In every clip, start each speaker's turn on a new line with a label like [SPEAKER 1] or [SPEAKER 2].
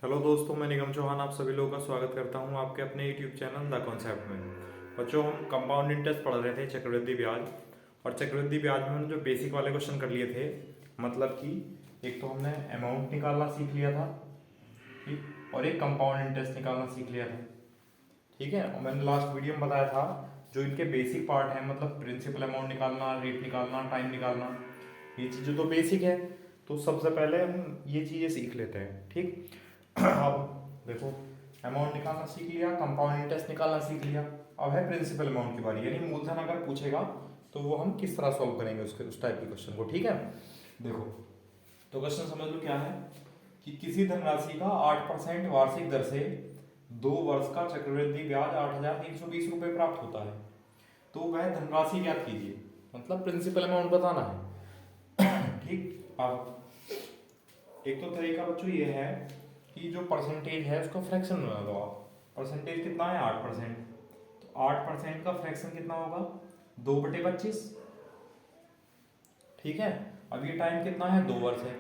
[SPEAKER 1] Hello दोस्तों, मैं निगम चौहान आप सभी लोगों का स्वागत करता हूं आपके अपने यूट्यूब चैनल द कॉन्सेप्ट में। बच्चों, हम कंपाउंड इंटरेस्ट पढ़ रहे थे, चक्रवृद्धि ब्याज। और चक्रवृद्धि ब्याज में हमने जो बेसिक वाले क्वेश्चन कर लिए थे, मतलब कि एक तो हमने अमाउंट निकालना सीख लिया था, ठीक, और एक कंपाउंड इंटरेस्ट निकालना सीख लिया था। ठीक है, और मैंने लास्ट वीडियो में बताया था जो इनके बेसिक पार्ट हैं, मतलब प्रिंसिपल अमाउंट निकालना, रेट निकालना, टाइम निकालना, ये चीज़ें तो बेसिक है। तो सबसे पहले हम ये चीज़ें सीख लेते हैं, ठीक। अब देखो, अमाउंट निकालना सीख लिया, कंपाउंड इंटरेस्ट निकालना सीख लिया। अब है प्रिंसिपल अमाउंट की बारी, यानी मूलधन अगर पूछेगा तो वो हम किस तरह सॉल्व करेंगे उसके उस टाइप के क्वेश्चन को। ठीक है, देखो तो क्वेश्चन समझ लो क्या है कि किसी धनराशि का 8% वार्षिक दर से 2 वर्ष का चक्रवृद्धि ब्याज 8,320 रुपये प्राप्त होता है। तो वह धनराशि ज्ञात कीजिए, मतलब प्रिंसिपल अमाउंट बताना है। ठीक, अब एक तो तरीका बच्चों ये है कि जो परसेंटेज है उसको फ्रैक्शन में बना दो आप। परसेंटेज कितना है? 8%। तो 8% का फ्रैक्शन कितना होगा? 2/25। ठीक है, अब ये टाइम कितना है? 2 वर्ष है।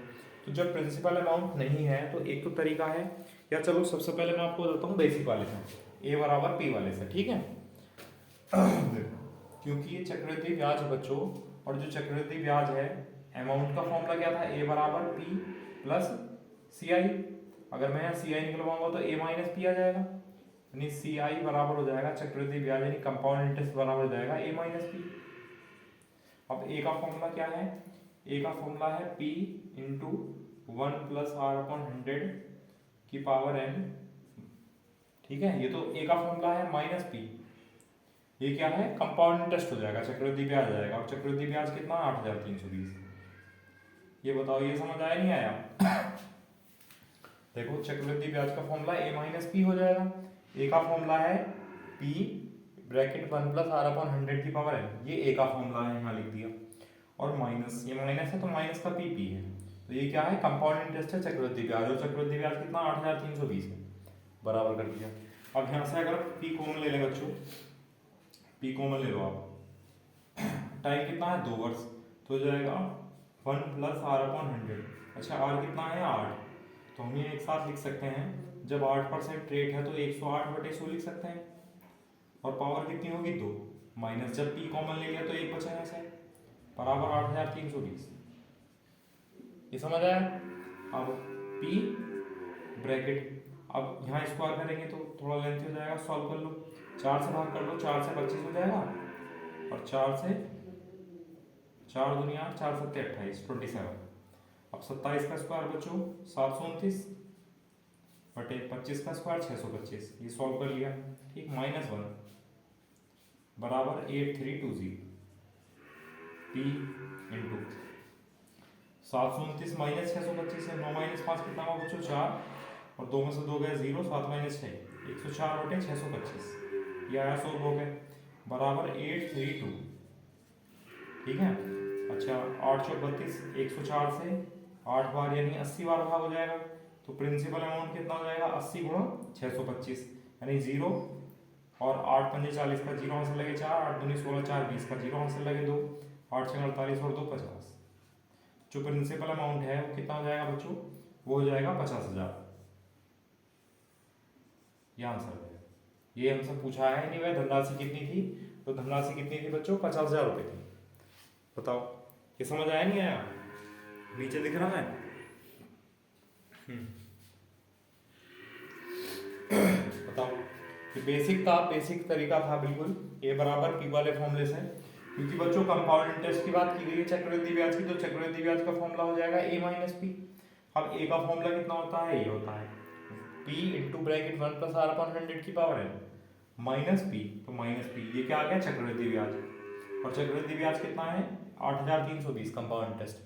[SPEAKER 1] तो जब प्रिंसिपल अमाउंट नहीं है तो एक तो तरीका है, या चलो सबसे पहले मैं आपको बताता हूँ बेसिक वाले से, ए बराबर पी वाले से। ठीक है, क्योंकि ये चक्रवृद्धि ब्याज है बच्चों, और जो चक्रवृद्धि ब्याज है, अमाउंट का फॉर्मूला क्या था? ए बराबर पी प्लस सी आई। अगर मैं यहाँ सी आई निकलवाऊंगा तो ए माइनस पी आ जाएगा, यानी सी आई बराबर हो जाएगा चक्रवृद्धि ब्याज यानी कंपाउंड इंटरेस्ट बराबर हो जाएगा ए माइनस पी। अब ए का फॉर्मूला क्या है? ए का फॉर्मूला है पी इंटू 1+r/100 की पावर n। ठीक है, ये तो ए का फॉर्मूला है, माइनस पी ये क्या है? कंपाउंड इंटरेस्ट हो जाएगा, चक्रवृद्धि ब्याज आ जाएगा। और चक्रवृद्धि ब्याज कितना? 8,320। ये बताओ, ये समझ आया नहीं आया? देखो, चक्रवृद्धि ब्याज का फॉर्मूला ए माइनस पी हो जाएगा। ए का फॉर्मूला है पी ब्रैकेट 1+r/100 की पावर n, ये ए का फॉर्मूला है, यहाँ लिख दिया। और माइनस, ये माइनस है तो माइनस का पी है। तो ये क्या है? कंपाउंड इंटरेस्ट है चक्रवृद्धि ब्याज, और चक्रवृद्धि ब्याज कितना? 8,320 है, बराबर कर दिया। अब यहाँ से अगर पी कॉमन ले लें बच्चों, पी कॉमन ले लो आप, टाइम कितना है? 2 वर्ष, तो हो जाएगा 1+r/100। अच्छा, आर कितना है? 8। तो हम ये एक साथ लिख सकते हैं, जब 8% रेट है तो 108/100 लिख सकते हैं। और पावर कितनी होगी? 2। माइनस, जब पी कॉमन ले लिया तो एक बचा यहाँ से, बराबर 8,320। ये समझ आया? अब पी ब्रैकेट, अब यहाँ स्क्वायर करेंगे तो थोड़ा लेंथ हो जाएगा, सॉल्व कर लो। 4 से भाग कर लो, 4 से 25 हो जाएगा, और 4 से 4 दुनिया 4 सत्ते 28, 27। अब 27 का स्क्वायर बच्चों 729 बटे 25 का स्क्वायर 625। ये सॉल्व कर लिया, ठीक। -1 बराबर 8320 पी इंटू 729 माइनस 625 है, 9 माइनस 5 कितना होगा बच्चों? 4, और 2 में से 2 गए 0, 7 माइनस 6 104 बटे 625। ये आया, सॉल्व हो गया, बराबर 832। ठीक है, अच्छा 8 चौक 32, 104 से 8 बार यानी 80 बार भाग हो जाएगा। तो प्रिंसिपल अमाउंट कितना हो जाएगा? 80 गुणा 625, यानी 0, और 8 पंजे 40 का 0 हाथ से लगे 4, 8 दूनी 16, 4 20 का 0 हाथ से लगे 2, 8 6 48 और 2 50। जो प्रिंसिपल अमाउंट है वो कितना हो जाएगा बच्चों? वो हो जाएगा 50,000। ये आंसर है। ये हमसे पूछा है नहीं, वह धनराशि कितनी थी? तो धनराशि कितनी थी बच्चों? 50,000 रुपये थी। बताओ, ये समझ आया नहीं आया? नीचे दिख रहा है? बताओ, ये बेसिक था, बेसिक तरीका था बिल्कुल, ए बराबर पी वाले फॉर्मूले से। क्योंकि बच्चों कंपाउंड इंटरेस्ट की बात की गई है चक्रवृद्धि ब्याज की, तो चक्रवृद्धि ब्याज का फॉर्मूला हो जाएगा ए माइनस पी। अब ए का फॉर्मूला कितना होता है? ये होता है पी इंटू ब्रैकेट 1+r/100 की पावर है माइनस पी, तो माइनस पी ये क्या आ गया? चक्रवृद्धि ब्याज। और चक्रवृद्धि ब्याज कितना है? 8,320 कंपाउंड इंटरेस्ट।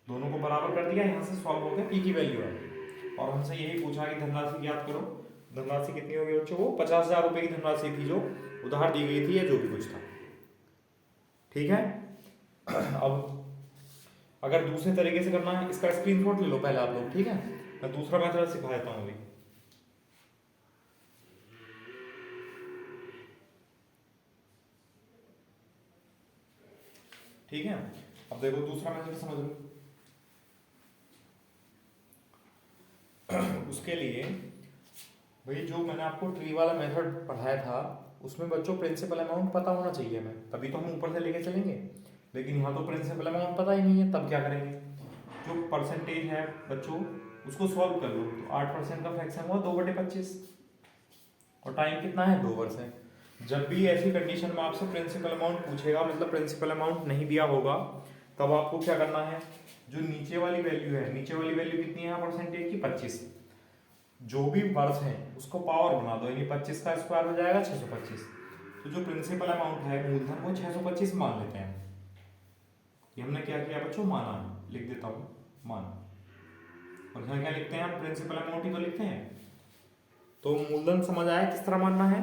[SPEAKER 1] दोनों को बराबर कर दिया, यहाँ से सॉल्व हो गया, पी की वैल्यू आ गई। और हमसे यही पूछा कि धनराशि ज्ञात करो। धनराशि कितनी होगी बच्चों? वो 50,000 रुपये की धनराशि थी जो उधार दी गई थी, या जो भी कुछ था। ठीक है, अब अगर दूसरे तरीके से करना है, इसका स्क्रीनशॉट ले लो पहले आप लोग, ठीक है। मैं दूसरा मेथड सिखा देता हूँ अभी। ठीक है, अब देखो दूसरा मेथड समझ लो। उसके लिए भाई जो मैंने आपको ट्री वाला मेथड पढ़ाया था उसमें बच्चों प्रिंसिपल अमाउंट पता होना चाहिए हमें, तभी तो हम ऊपर से लेके चलेंगे। लेकिन यहाँ तो प्रिंसिपल अमाउंट पता ही नहीं है, तब क्या करेंगे? जो परसेंटेज है बच्चों उसको सॉल्व कर लो। तो 8% का फ्रैक्शन हुआ 2/25 और टाइम कितना है? 2 वर्ष है। जब भी ऐसी कंडीशन में आपसे प्रिंसिपल अमाउंट पूछेगा, मतलब प्रिंसिपल अमाउंट नहीं दिया होगा, तब आपको क्या करना है? जो नीचे वाली वैल्यू है, नीचे वाली वैल्यू कितनी है परसेंटेज की? 25। जो भी वर्ष है उसको पावर बना दो, यानी 25 का स्क्वायर हो जाएगा 625। तो जो प्रिंसिपल अमाउंट है मूलधन वो 625 मान लेते हैं। ये हमने क्या किया बच्चों? माना है। लिख देता हूँ माना। और यहाँ क्या लिखते हैं हम? प्रिंसिपल अमाउंट ही तो लिखते हैं। तो मूलधन समझ आया किस तरह मानना है?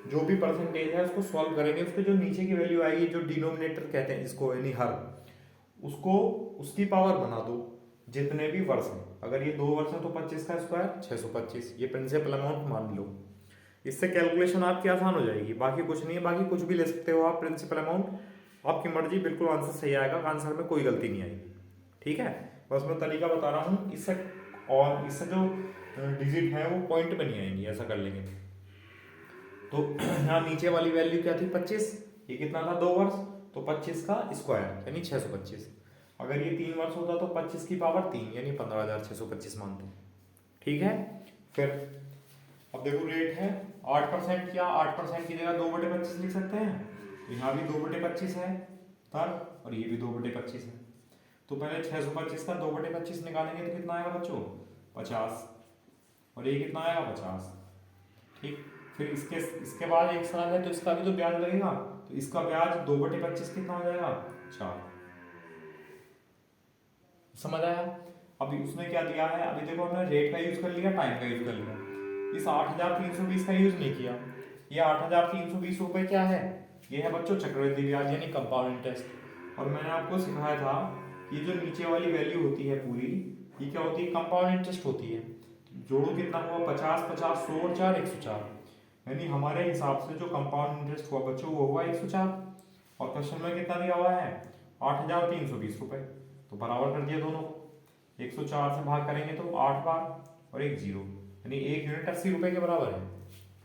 [SPEAKER 1] जो भी परसेंटेज है उसको सॉल्व करेंगे, उसके जो नीचे की वैल्यू आएगी, जो डिनोमिनेटर कहते हैं इसको, यानी हर, उसको उसकी पावर बना दो जितने भी वर्ष हैं। अगर ये 2 वर्ष है तो 25 का स्क्वायर 625, ये प्रिंसिपल अमाउंट मान लो। इससे कैलकुलेशन आपकी आसान हो जाएगी, बाकी कुछ नहीं है। बाकी कुछ भी ले सकते हो आप प्रिंसिपल अमाउंट, आपकी मर्जी, बिल्कुल आंसर सही आएगा, आंसर में कोई गलती नहीं आएगी। ठीक है, बस मैं तरीका बता रहा हूँ इससे। और इससे जो डिजिट है वो पॉइंट में नहीं आएंगी, ऐसा कर लेंगे। तो यहाँ नीचे वाली वैल्यू क्या थी? 25। ये कितना था? 2 वर्ष, तो 25 का स्क्वायर यानी 625। अगर ये 3 वर्ष होता तो 25 की पावर 3 यानी 15,625 मानते हैं। ठीक है, फिर अब देखो रेट है 8%। क्या 8% की जगह 2/25 लिख सकते हैं? यहाँ भी 2/25 है तब, और ये भी 2/25 है। तो पहले 625 का 2/25 निकालेंगे तो कितना आएगा बच्चों? 50। और ये कितना आएगा? 50। ठीक, फिर इसके बाद एक साल है तो इसका भी तो ब्याज लगेगा, तो इसका ब्याज 2/25 कितना हो जाएगा? 4। समझ आया? अभी उसने क्या दिया है? अभी देखो हमने रेट का यूज कर लिया, टाइम का यूज कर लिया, इस 8,320 का यूज नहीं किया। ये 8,320 रुपए क्या है? ये है बच्चों चक्रवृद्धि ब्याज यानी कंपाउंड इंटरेस्ट। और मैंने आपको सिखाया था कि जो नीचे वाली वैल्यू होती है पूरी, ये क्या होती है? कंपाउंड इंटरेस्ट होती है। जोड़ो कितना हुआ? 50, 50, 100 और 4, 104। यानी हमारे हिसाब से जो कंपाउंड इंटरेस्ट हुआ बच्चों वो हुआ 104। और क्वेश्चन में कितना दिया हुआ है? 8,320 रुपए। तो बराबर कर दिया दोनों को, 104 से भाग करेंगे तो 8 बार और 1 जीरो, यानी 1 यूनिट 80 रुपए के बराबर है।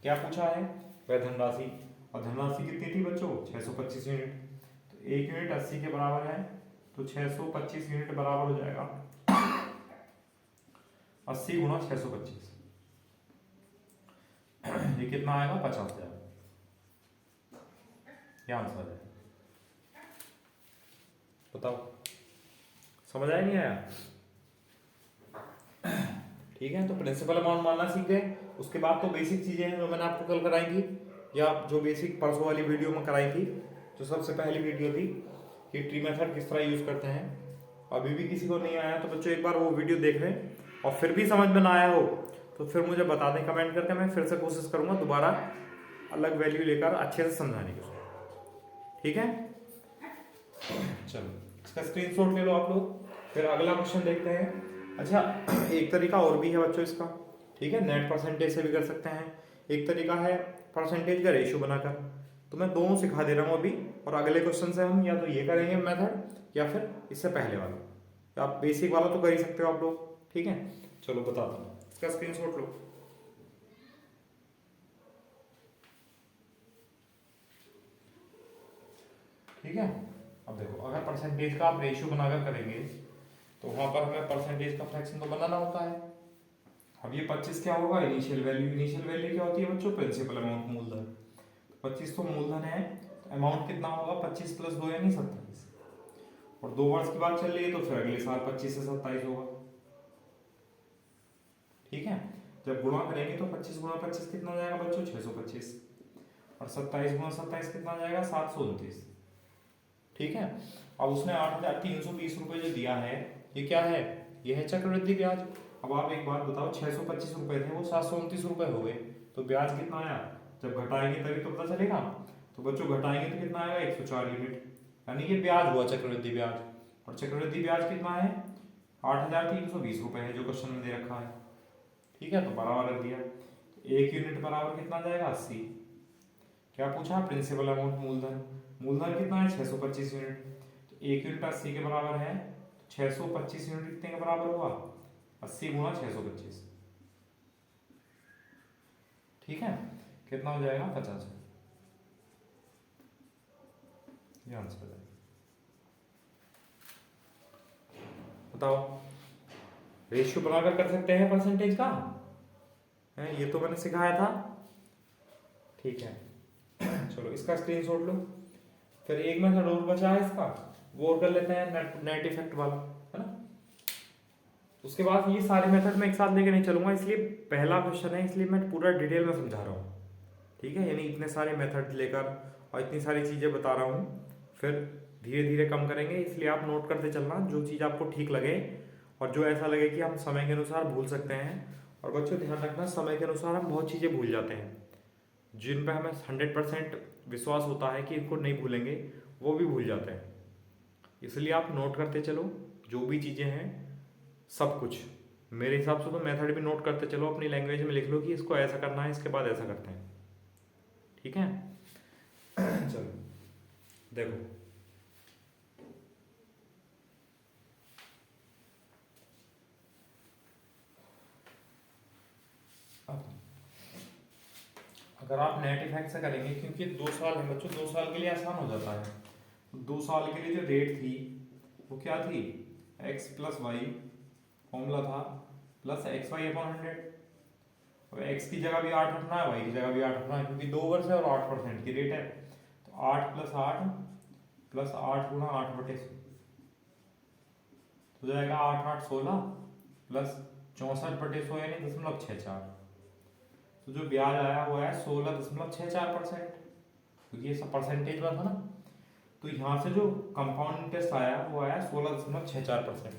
[SPEAKER 1] क्या पूछा है? वह धनराशि। और धनराशि कितनी थी बच्चों? 625 यूनिट। तो 1 यूनिट 80 के बराबर है, तो 625 यूनिट बराबर हो जाएगा 80 गुणा 625। ये कितना आएगा? 50,000। क्या आंसर है? बताओ, समझ आया नहीं आया? ठीक है, तो प्रिंसिपल अमाउंट मानना सीख गए। उसके बाद तो बेसिक चीजें हैं जो मैंने आपको कल कराई थी, या जो बेसिक परसों वाली वीडियो में कराई थी, जो सबसे पहली वीडियो थी कि ट्री मेथड किस तरह यूज करते हैं। अभी भी किसी को नहीं आया तो बच्चों एक बार वो वीडियो देख लें, और फिर भी समझ में ना आया हो तो फिर मुझे बता दें कमेंट करके, मैं फिर से कोशिश करूंगा दोबारा अलग वैल्यू लेकर अच्छे से समझाने की। ठीक है, चलो इसका स्क्रीनशॉट ले लो आप लोग, फिर अगला क्वेश्चन देखते हैं। अच्छा, एक तरीका और भी है बच्चों इसका। ठीक है, नेट परसेंटेज से भी कर सकते हैं। एक तरीका है परसेंटेज का रेशियो बनाकर, तो मैं दोनों सिखा दे रहा हूँ अभी। और अगले क्वेश्चन से हम या तो ये करेंगे मेथड, या फिर इससे पहले वाला। आप बेसिक वाला तो कर ही सकते हो आप लोग। ठीक है, चलो बताता हूँ, इसका स्क्रीनशॉट लो। ठीक है, अब देखो अगर परसेंटेज का आप रेशियो बनाकर करेंगे तो वहां पर हमें परसेंटेज का फ्रैक्शन तो बनाना होता है। अब ये 25 क्या होगा? Initial value. इनिशियल वैल्यू क्या होती है बच्चों? प्रिंसिपल अमाउंट, मूलधन। 25 तो मूलधन है, तो अमाउंट कितना होगा? 25 प्लस 2 यानी 27। और 2 वर्ष की बात चल रही है तो फिर अगले साल 25 से 27 होगा। ठीक है, जब गुणा करेंगे तो 25 गुणा 25 कितना हो जाएगा बच्चों? 625। और 27 गुणा 27 कितना आ जाएगा? 729। ठीक है, अब उसने 8,320 रुपए जो दिया है, ये क्या है? ये है चक्रवृद्धि ब्याज। अब आप एक बात बताओ, 625 रुपए थे वो 729 रुपए हो गए, तो ब्याज कितना आया? जब घटाएंगे तभी तो पता चलेगा। तो बच्चों घटाएंगे तो कितना आएगा? 104 यूनिट, यानी ये ब्याज हुआ चक्रवृद्धि ब्याज। और चक्रवृद्धि ब्याज कितना है? 8,320 रुपए है जो क्वेश्चन में दे रखा है। ठीक है, तो बराबर रख दिया। 1 यूनिट बराबर कितना जाएगा? 80। क्या पूछा? प्रिंसिपल अमाउंट, मूलधन। मूलधन कितना है? 625 यूनिट। तो 1 यूनिट 80 के बराबर है, 625 यूनिट कितने के बराबर हुआ? 80 गुणा 625, ठीक है, कितना हो जाएगा 50। ये आंसर है। बताओ, रेशियो बनाकर कर सकते हैं परसेंटेज का है, ये तो मैंने सिखाया था। ठीक है, चलो इसका स्क्रीनशॉट लो। फिर एक मेथड और बचा है इसका, वो और कर लेते हैं, नेट इफेक्ट वाला, है ना। उसके बाद ये सारे मेथड मैं एक साथ लेके नहीं चलूंगा, इसलिए पहला क्वेश्चन है, इसलिए मैं पूरा डिटेल में समझा रहा हूँ। ठीक है, यानी इतने सारे मेथड लेकर और इतनी सारी चीज़ें बता रहा हूँ, फिर धीरे धीरे कम करेंगे, इसलिए आप नोट करते चलना जो चीज़ आपको ठीक लगे और जो ऐसा लगे कि हम समय के अनुसार भूल सकते हैं। और बच्चों ध्यान रखना, समय के अनुसार हम बहुत चीज़ें भूल जाते हैं, जिन पर हमें 100% विश्वास होता है कि इनको नहीं भूलेंगे, वो भी भूल जाते हैं। इसलिए आप नोट करते चलो, जो भी चीज़ें हैं सब कुछ। मेरे हिसाब से तो मेथड भी नोट करते चलो, अपनी लैंग्वेज में लिख लो कि इसको ऐसा करना है, इसके बाद ऐसा करते हैं। ठीक है, चलो देखो, अब अगर आप नेट इफेक्ट से करेंगे, क्योंकि 2 साल है बच्चों, 2 साल के लिए आसान हो जाता है। तो 2 साल के लिए जो रेट थी वो क्या थी, x प्लस वाई, फॉर्मूला था प्लस एक्स वाई अपॉन 100। अब x की जगह भी 8 रखना है, y की जगह भी 8 रखना है, क्योंकि 2 वर्ष है और 8% की रेट है। तो 8 प्लस 8 प्लस 8 गुना 8/100 तो जाएगा 8 8 16 प्लस 64/100 यानी 0.64। तो जो ब्याज आया वो है 16.64%, क्योंकि ये सब परसेंटेज में था ना। तो यहाँ से जो कंपाउंड इंटरेस्ट आया वो आया 16.64%।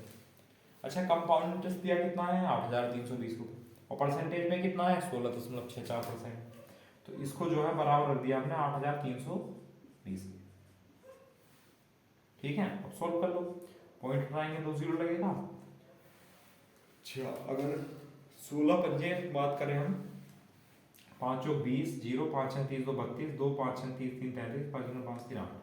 [SPEAKER 1] अच्छा, कंपाउंड इंटरेस्ट दिया कितना है 8,320 रुपये, और परसेंटेज में कितना है 16.64%। तो इसको जो है बराबर रख दिया हमने 8,320। ठीक है, अब सॉल्व कर लो, पॉइंट हटाएंगे तो 0 लगेगा। अच्छा, अगर 16 पंजे बात करें हम, 5 चौक 20, 0 5 6 30 2 32, 2 5 6 30 3 33, 5 9 5 3 8,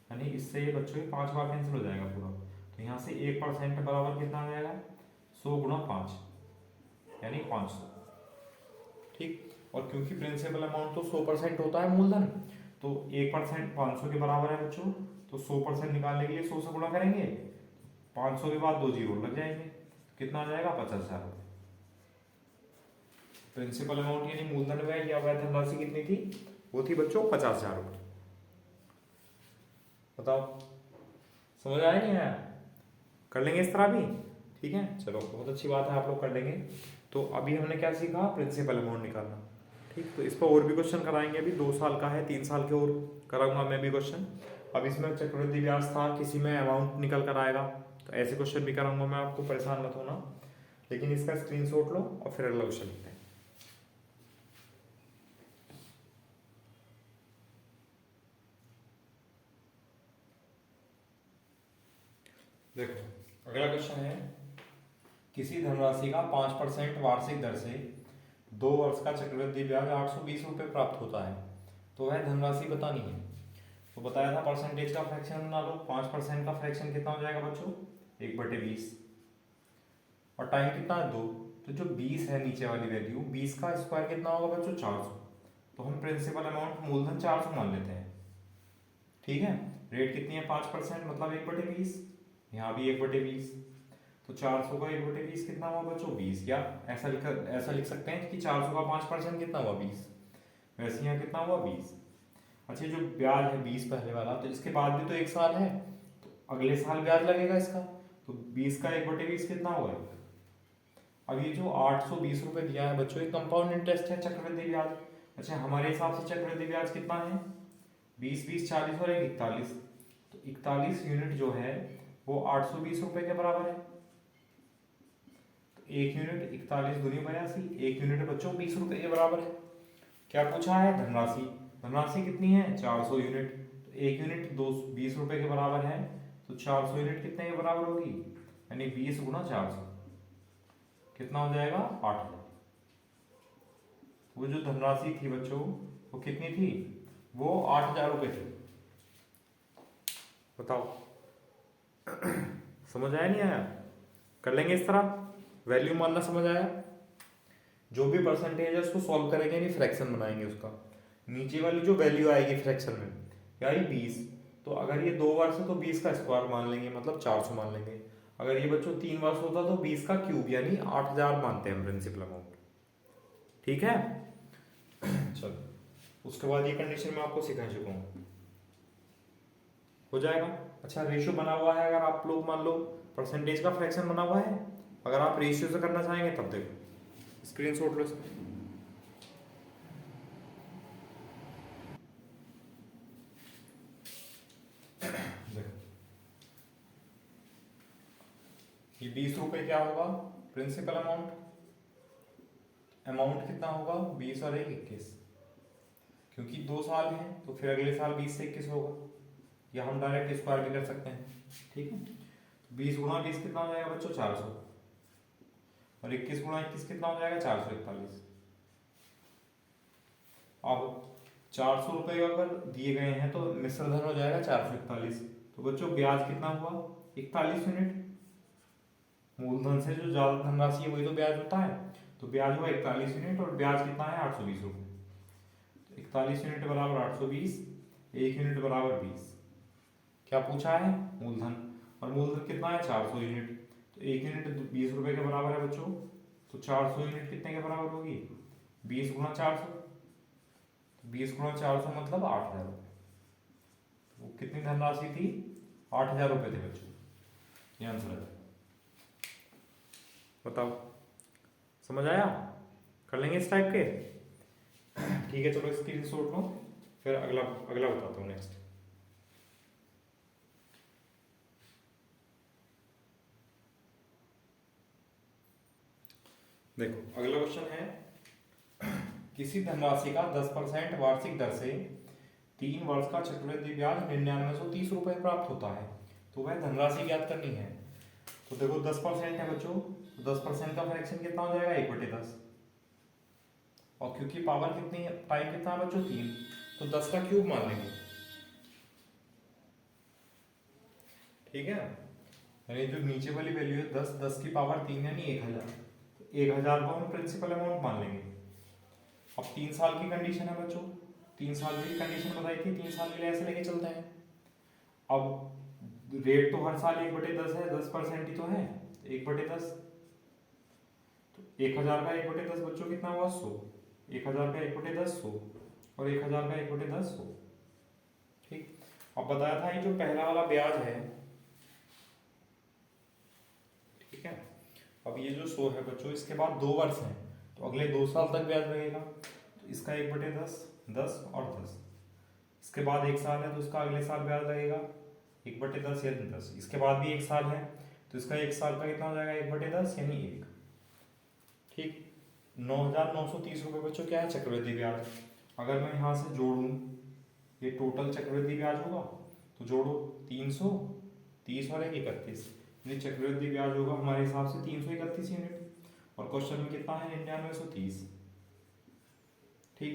[SPEAKER 1] यानी इससे ये बच्चों 5 बार कैंसिल हो जाएगा पूरा। तो यहाँ से 1% बराबर कितना आ जाएगा 100 गुणा 5 यानी 500। ठीक, और क्योंकि प्रिंसिपल अमाउंट तो 100% होता है मूलधन, तो 1% 500 के बराबर है बच्चों। तो 100% निकालने के लिए 100 से गुणा करेंगे, 500 के बाद 2 जीरो लग जाएंगे, कितना आ जाएगा 50,000 रुपये। प्रिंसिपल अमाउंट यानी मूलधन व्यय या वैध धनराशि कितनी थी, वो थी बच्चों 50,000 रुपये। बताओ, समझ आया नहीं आया, कर लेंगे इस तरह भी। ठीक है, चलो बहुत अच्छी बात है, आप लोग कर लेंगे। तो अभी हमने क्या सीखा, प्रिंसिपल अमाउंट निकालना। ठीक, तो इस पर और भी क्वेश्चन कराएंगे, अभी 2 साल का है, 3 साल के और कराऊंगा मैं भी क्वेश्चन। अब इसमें चक्रवृद्धि ब्याज था, किसी में अमाउंट निकल कर आएगा, तो ऐसे क्वेश्चन भी कराऊंगा मैं आपको, परेशान मत होना। लेकिन इसका स्क्रीनशॉट लो और फिर अगला क्वेश्चन लिखते हैं। देखो अगला क्वेश्चन है, किसी धनराशि का 5% वार्षिक दर से 2 वर्ष का चक्रवृद्धि ब्याज 820 रुपये प्राप्त होता है, तो वह धनराशि बतानी है। तो बताया था परसेंटेज का फ्रैक्शन बना लो, 5% का फ्रैक्शन कितना हो जाएगा बच्चों 1/20, और टाइम कितना है 2। तो जो 20 है नीचे वाली वैल्यू, 20 का स्क्वायर कितना होगा बच्चों 400। तो हम प्रिंसिपल अमाउंट मूलधन 400 मान लेते हैं। ठीक है, रेट कितनी है 5%, मतलब 1/20, यहाँ भी 1/20। तो 400 का 1/20 कितना हुआ बच्चों 20, या ऐसा लिख सकते हैं कि 400 का 5% कितना हुआ 20, वैसे यहाँ कितना हुआ 20। अच्छा, जो ब्याज है 20 पहले वाला, तो इसके बाद भी तो 1 साल है, तो अगले साल ब्याज लगेगा इसका। तो 20 का 1/20 कितना हुआ। अब ये जो 820 रुपये दिया है बच्चों, ये कंपाउंड इंटरेस्ट है, चक्रवृद्धि ब्याज। अच्छा, हमारे हिसाब से चक्रवृद्धि ब्याज कितना है 20 20 40 और 41, तो 41 यूनिट जो है वो 820 रुपये के बराबर है। तो 1 यूनिट 41 दूनी 82, 1 यूनिट बच्चों 20 रुपये के बराबर है। क्या पूछा है धनराशि, धनराशि कितनी है 400 यूनिट, तो 1 यूनिट 20 रुपये के बराबर है, तो 400 यूनिट कितने के बराबर होगी, यानी 20 गुना 400 कितना हो जाएगा 8,000। वो जो धनराशि थी बच्चों वो कितनी थी, वो 8,000 रुपये थी। बताओ समझ आया नहीं आया, कर लेंगे इस तरह, वैल्यू मानना समझ आया। जो भी परसेंटेज है उसको सॉल्व करेंगे, नहीं फ्रैक्शन बनाएंगे उसका। नीचे वाली जो वैल्यू आएगी फ्रैक्शन में क्या आई 20, तो अगर ये 2 वर्ष है तो 20 का स्क्वायर मान लेंगे, मतलब 400 मान लेंगे। अगर ये बच्चों 3 वर्ष होता तो 20 का क्यूब यानी 8000 मानते हैं हम प्रिंसिपल अमाउंट। ठीक है चलो उसके बाद ये कंडीशन मैं आपको सिखा चुका हूँ, हो जाएगा। अच्छा रेशियो बना हुआ है, अगर आप लोग मान लो परसेंटेज का फ्रैक्शन बना हुआ है, अगर आप रेशियो से करना चाहेंगे तब देखो स्क्रीनशॉट लो इसका। देखो ये 20 रुपए क्या होगा प्रिंसिपल अमाउंट, अमाउंट कितना होगा 20 और 1 21, क्योंकि 2 साल हैं तो फिर अगले साल 20 से 21 होगा, या हम डायरेक्ट स्क्वायर भी कर सकते हैं। ठीक है 20 गुणा 20 कितना हो जाएगा बच्चों 400, और 21 गुणा 21 कितना हो जाएगा 441। अब 400 रुपये अगर दिए गए हैं तो मिश्र धन हो जाएगा 441, तो बच्चों ब्याज कितना हुआ 41 यूनिट। मूलधन से जो ज्यादा धनराशि है वही तो ब्याज होता है, तो ब्याज हुआ 41 यूनिट और ब्याज कितना है 820 रुपये। तो 41 यूनिट बराबर 820, 1 यूनिट बराबर 20। क्या पूछा है मूलधन, और मूलधन कितना है 400 यूनिट, तो 1 यूनिट 20 रुपये के बराबर है बच्चों, तो 400 यूनिट कितने के बराबर होगी 20 गुणा 400, 20 गुणा 400 मतलब 8000 रुपये। वो कितनी धनराशि थी 8000 रुपये थे बच्चों, ये आंसर है। बताओ समझ आया, कर लेंगे इस टाइप के। ठीक है चलो स्क्रीनशॉट लो, फिर अगला अगला बताता हूँ नेक्स्ट। देखो अगला क्वेश्चन है किसी धनराशि का 10% वार्षिक दर से 3 वर्ष का चक्रवृद्धि ब्याज 9930 रुपये प्राप्त होता है, तो वह धनराशि ज्ञात करनी है। तो देखो 10% है बच्चों, तो 10% का फ्रैक्शन कितना हो जाएगा 1/10, और क्योंकि पावर कितनी है टाइम कितना है बच्चों 3, तो 10 का क्यूब मान लेंगे। ठीक है यानी जो नीचे वाली वैल्यू है 10, 10 की पावर 3 यानी 1000, तो 1000 को हम प्रिंसिपल अमाउंट मान लेंगे। अब 3 साल की कंडीशन है बच्चों, 3 साल की कंडीशन बताई थी, 3 साल के लिए ऐसे लेके चलते हैं। अब रेट तो हर साल 1/10 है, 10% ही तो है, 1/10, तो 1000 का 1/10 बच्चों कितना हुआ 100, 1000 का 1/10 100, और 1000 का 1/10 100। ठीक अब बताया था ये जो पहला वाला ब्याज है, ठीक है अब ये जो 100 है बच्चों, इसके बाद 2 वर्ष हैं तो अगले 2 साल तक ब्याज लगेगा, तो इसका 1/10 10 और 10, इसके बाद 1 साल है तो इसका अगले साल ब्याज लगेगा 1/10 यानी 10, इसके बाद भी 1 साल है तो इसका 1 साल का कितना हो जाएगा 1/10 यानी 1। ठीक 9930 रुपये बच्चों क्या है चक्रवृद्धि ब्याज। अगर मैं यहाँ से जोड़ूँ ये टोटल चक्रवृद्धि ब्याज होगा, तो जोड़ो 300 30 और 1 31, चक्रवृद्धि ब्याज होगा हमारे हिसाब से 331 यूनिट, और क्वेश्चन में कितना है 9930। ठीक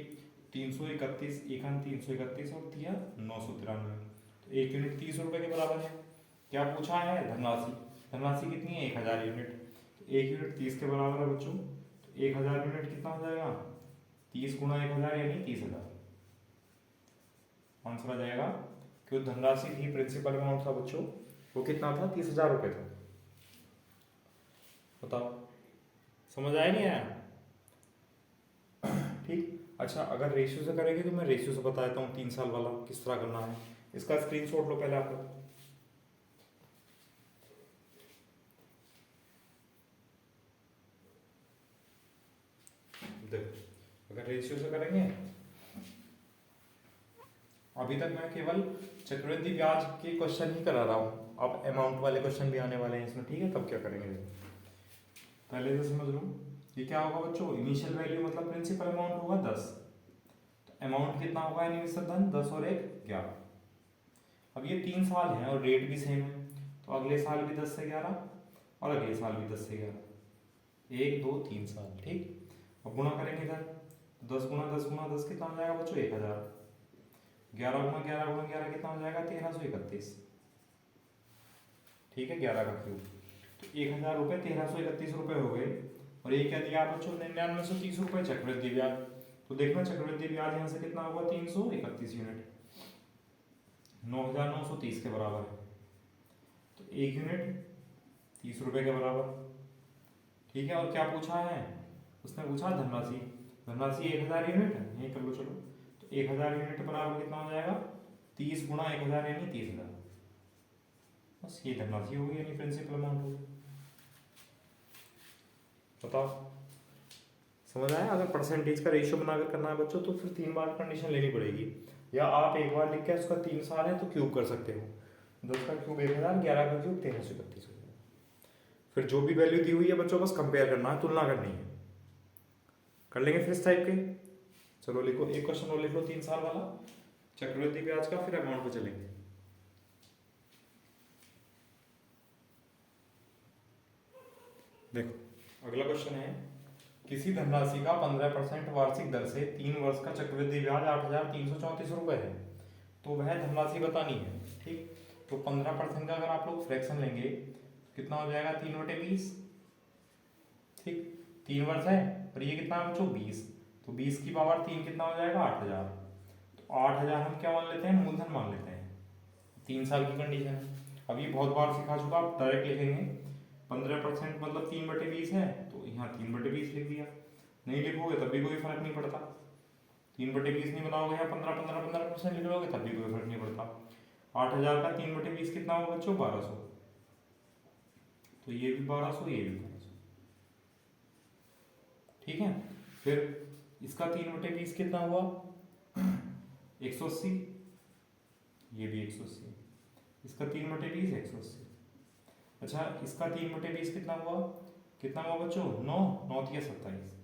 [SPEAKER 1] 331 331 और दिया 993, तो 1 यूनिट 30 रुपये के बराबर है। क्या पूछा है धनराशि, धनराशि कितनी है 1000 यूनिट, तो 1 यूनिट 30 के बराबर है बच्चों, तो 1000 यूनिट कितना हो जाएगा 30 गुणा 1000 यानी 30000, आंसर आ जाएगा। क्यों धनराशि थी प्रिंसिपल अमाउंट था बच्चों वो कितना था 30000 रुपये था। बताओ समझ आया नहीं आया। ठीक अच्छा अगर रेशियो से करेंगे तो मैं रेशियो से बता देता हूँ 3 साल वाला किस तरह करना है, इसका स्क्रीनशॉट लो पहले आप लोग। देखो अगर रेशियो से करेंगे, अभी तक मैं केवल चक्रवृद्धि ब्याज के क्वेश्चन ही करा रहा हूँ, अब अमाउंट वाले क्वेश्चन भी आने वाले हैं इसमें। ठीक है तब क्या करेंगे पहले से समझ लो। ये क्या होगा बच्चों इनिशियल वैल्यू मतलब प्रिंसिपल अमाउंट होगा 10, तो अमाउंट कितना होगा इनिशियल धन 10 और 1 11। अब ये 3 साल हैं और रेट भी सेम है, तो अगले साल भी 10 से 11 और अगले साल भी 10 से 11, 1 2 3 साल। ठीक अब गुणा करेंगे इधर, 10 गुणा 10 गुणा 10 कितना हो जाएगा बच्चों 1000, 11 गुणा 11 गुणा 11 कितना हो जाएगा 1331। ठीक है 11 का क्यूब, तो 1000 रुपये 1331 रुपये हो गए। और ये क्या दिया बच्चों 9930 रुपये चक्रवृद्धि ब्याज। तो देखना चक्रवृद्धि ब्याज यहाँ से कितना होगा 331 यूनिट, 9930 के बराबर है। तो 1 यूनिट 30 रुपये के बराबर। ठीक है, और क्या पूछा है उसने, पूछा धनराशि। धनराशि 1000 यूनिट है, यही कर लो चलो। तो 1000 यूनिट बराबर कितना हो जाएगा 30 गुणा 1000 यानी 30,000। बस ये धनराशि होगी यानी प्रिंसिपल अमाउंट होगी। बताओ समझ आया। अगर परसेंटेज का रेशियो बनाकर करना है बच्चों तो फिर 3 बार कंडीशन लेनी पड़ेगी, या आप एक बार लिख के उसका 3 साल है तो क्यूब कर सकते हो। 10 का क्यूब 1000, 11 का क्यूब 1331। फिर जो भी वैल्यू दी हुई है बच्चों बस कंपेयर करना है, तुलना करनी है। कर लेंगे फिर इस टाइप के। चलो लिखो एक क्वेश्चन और लिख लो 3 साल वाला चक्रवृद्धि ब्याज का, फिर अमाउंट पे चलेंगे। देखो अगला क्वेश्चन है, किसी धनराशि का 15% वार्षिक दर से 3 वर्ष का चक्रवृद्धि ब्याज 8,334 रुपये है, तो वह धनराशि बतानी है। ठीक, तो 15% का अगर आप लोग फ्रैक्शन लेंगे कितना हो जाएगा 3/20। ठीक, 3 वर्ष है और ये कितना है बच्चों 20, तो 20 की पावर 3 कितना हो जाएगा 8000। तो 8000 हम क्या मान लेते हैं, मूलधन मान लेते हैं। 3 साल की कंडीशन है। अब ये बहुत बार सिखा चुका, आप डायरेक्ट लिखेंगे 15% मतलब 3/20 है, तो यहाँ 3/20 लिख दिया। नहीं लिखोगे तब भी कोई फर्क नहीं पड़ता, 3/20 नहीं बनाओगे या 15% लिख लोगे तब भी कोई फर्क नहीं पड़ता। 8000 का 3/20 कितना होगा बच्चों 1200, तो ये भी 1200 ये भी 1200। ठीक है, फिर इसका 3/20 कितना हुआ 180, ये भी 180, इसका 3/20 180। अच्छा इसका 3/20 कितना हुआ बच्चों 9, 9 या 27।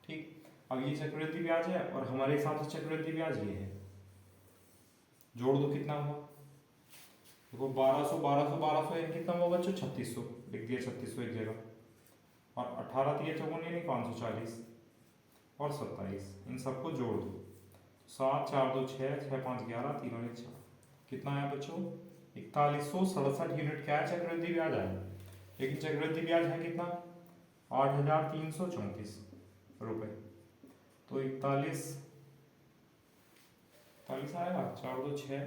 [SPEAKER 1] ठीक, अब ये चक्रवृद्धि ब्याज है और हमारे हिसाब से चक्रवृद्धि ब्याज ये है, जोड़ दो कितना हुआ। देखो 1200 1200 1200 यानी कितना हुआ बच्चों 3600, लिख दिया 3600 एक जगह, और 18 3 54 यानी 540 और 27, इन सबको जोड़ दो। 7 4 2 6 6 5 11 3 और 1 4, कितना आया बच्चों 4167 यूनिट क्या है चक्रवृद्धि ब्याज आया। लेकिन चक्रवृद्धि ब्याज है कितना 8,334 रुपये, तो 41 आएगा 4 2 6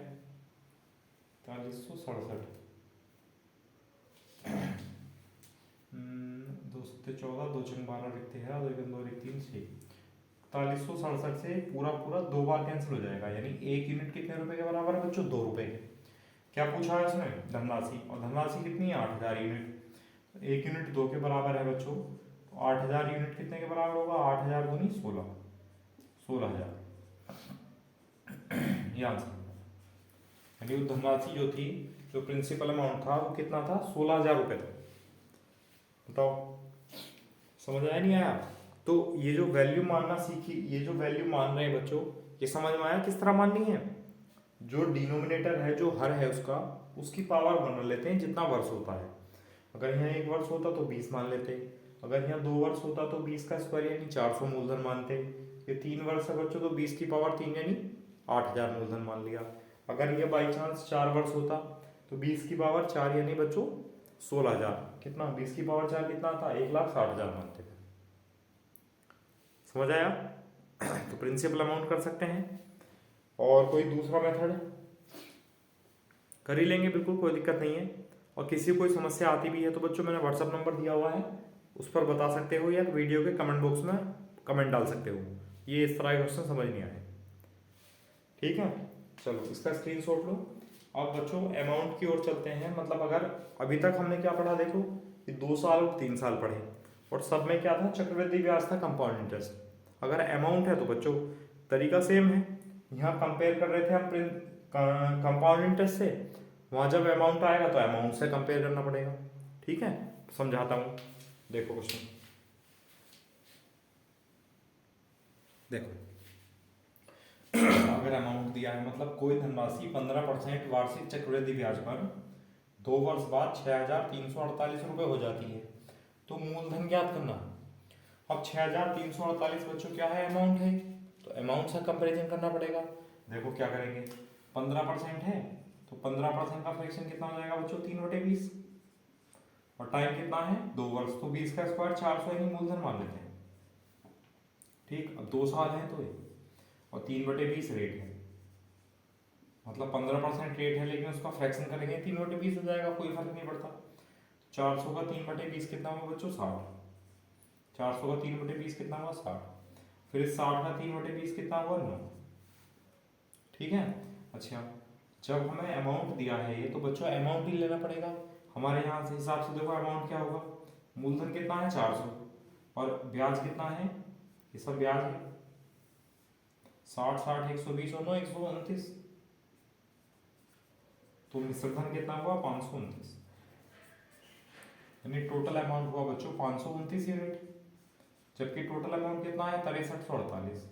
[SPEAKER 1] 4167, 2 7 14 2 6 12 लिखते हैं, 2 1 2 1 3 6, 4167 से पूरा पूरा 2 बार कैंसिल हो जाएगा, यानी 1 यूनिट कितने रुपए के बराबर है बच्चों 2 रुपए के। क्या पूछा है उसमें धनराशि, और धनराशि कितनी है 8000 यूनिट, 1 यूनिट 2 के बराबर है बच्चों, तो 8000 यूनिट कितने के बराबर होगा 8000 दूनी 16, 16000 ये आंसर। यानी वो धनराशि जो थी, जो प्रिंसिपल अमाउंट था वो कितना था 16000 रुपये था। बताओ समझ आया नहीं आया। तो ये जो वैल्यू मानना सीखी, ये जो वैल्यू मान रहे हैं बच्चों, ये समझ में आया किस तरह माननी है। जो डिनोमिनेटर है जो हर है उसका, उसकी पावर बना लेते हैं जितना वर्ष होता है। अगर यहाँ 1 वर्ष होता तो 20 मान लेते, अगर यहाँ 2 वर्ष होता तो 20 का स्क्वायर यानी 400 मूलधन मानते। ये 3 वर्ष है बच्चों तो 20 की पावर 3 यानी 8000 मूलधन मान लिया। अगर ये बाई चांस 4 वर्ष होता तो 20 की पावर 4 यानी बच्चों 16000, कितना 20 की पावर 4 कितना था 1,60,000 मानते थे। समझ आया। तो प्रिंसिपल अमाउंट कर सकते हैं, और कोई दूसरा मेथड कर ही लेंगे, बिल्कुल कोई दिक्कत नहीं है। और किसी कोई समस्या आती भी है तो बच्चों मैंने व्हाट्सअप नंबर दिया हुआ है, उस पर बता सकते हो, या वीडियो के कमेंट बॉक्स में कमेंट डाल सकते हो ये इस तरह के क्वेश्चन समझ नहीं आए। ठीक है, चलो इसका स्क्रीनशॉट लो। अब बच्चों अमाउंट की ओर चलते हैं। मतलब अगर अभी तक हमने क्या पढ़ा, देखो ये 2 साल और 3 साल पढ़े, और सब में क्या था चक्रवृद्धि ब्याज था, कंपाउंड इंटरेस्ट। अगर अमाउंट है तो बच्चों तरीका सेम है, यहाँ कंपेयर कर रहे थे हम कंपाउंड इंटरेस्ट से, वहाँ जब अमाउंट आएगा तो अमाउंट से कंपेयर करना पड़ेगा। ठीक है, समझाता हूँ, देखो क्वेश्चन देखो। अगर अमाउंट दिया है मतलब कोई धनराशि 15% वार्षिक चक्रवृद्धि ब्याज पर 2 वर्ष बाद 6,348 रुपये हो जाती है, तो मूलधन ज्ञात करना। अब 6,348 बच्चों क्या है अमाउंट है, तो अमाउंट से कंपेरिजन करना पड़ेगा। देखो क्या करेंगे, 15% है तो 15% का फ्रैक्शन कितना हो जाएगा बच्चों 3/20, और टाइम कितना है 2 वर्ष, तो 20 का स्क्वायर 400 यानी मूलधन मान लेते हैं। ठीक, अब 2 साल है तो और 3/20 रेट है, मतलब 15% रेट है, लेकिन उसका फ्रैक्शन करेंगे 3/20 हो जाएगा, कोई फर्क नहीं पड़ता। 400 का 3/20 कितना हुआ बच्चों 60, 400 का 3/20 कितना हुआ 60, फिर इस 60 का 3/20 कितना हुआ 9। ठीक है, अच्छा जब हमें अमाउंट दिया है ये, तो बच्चों अमाउंट ही लेना पड़ेगा। हमारे यहाँ से हिसाब से देखो अमाउंट क्या होगा, मूलधन कितना है 400 और ब्याज कितना है, ये सब ब्याज है 60 60 120 और 9 129, तो मिश्रधन कितना हुआ 529, यानी टोटल अमाउंट हुआ बच्चों 529 यूनिट, जबकि टोटल अमाउंट कितना है 6348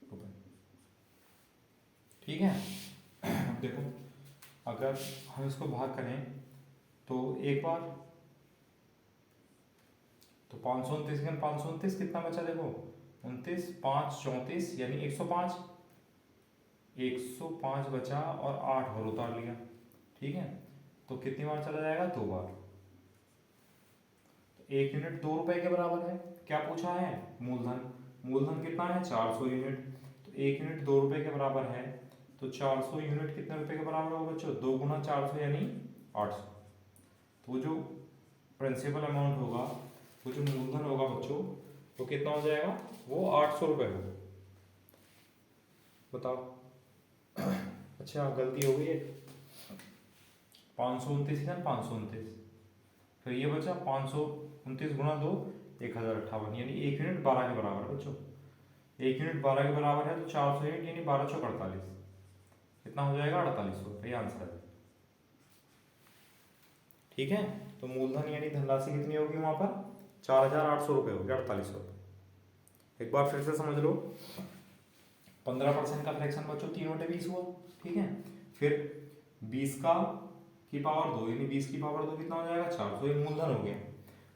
[SPEAKER 1] रुपए। ठीक है, अब देखो अगर हम इसको भाग करें तो एक बार, तो 529 का 529 कितना बचा देखो 29 5 34 यानी 105, 105 बचा और 8 और उतार लिया। ठीक है, तो कितनी बार चला जाएगा 2 बार, तो 1 यूनिट 2 रुपए के बराबर है। क्या पूछा है मूलधन, मूलधन कितना है 400 यूनिट, तो 1 यूनिट 2 रुपए के बराबर है, तो 400 यूनिट कितने रुपए के बराबर होगा बच्चों 2 गुना 400 यानी 800, तो जो प्रिंसिपल अमाउंट होगा, वो जो मूलधन होगा बच्चों वो कितना हो जाएगा, वो 800 रुपये होगा। बताओ, अच्छा गलती हो गई है, 529 है 529, फिर ये बचा 529 गुणा 2 1058, यानी 1 यूनिट 12 के बराबर है बच्चों, 1 यूनिट 12 के बराबर है, तो 400 यूनिट यानी 12 चौक 48, कितना हो जाएगा 4800, ये आंसर है। ठीक है, तो मूलधन यानी धनराशि कितनी होगी वहां पर 4800 रुपये होगी, 4800 रुपये। एक बार फिर से समझ लो, 15% का फ्रैक्शन बच्चों 3/20 हुआ। ठीक है, फिर 20 का की पावर 2 यानी 20 की पावर 2 कितना हो जाएगा 400, ये मूलधन हो गया।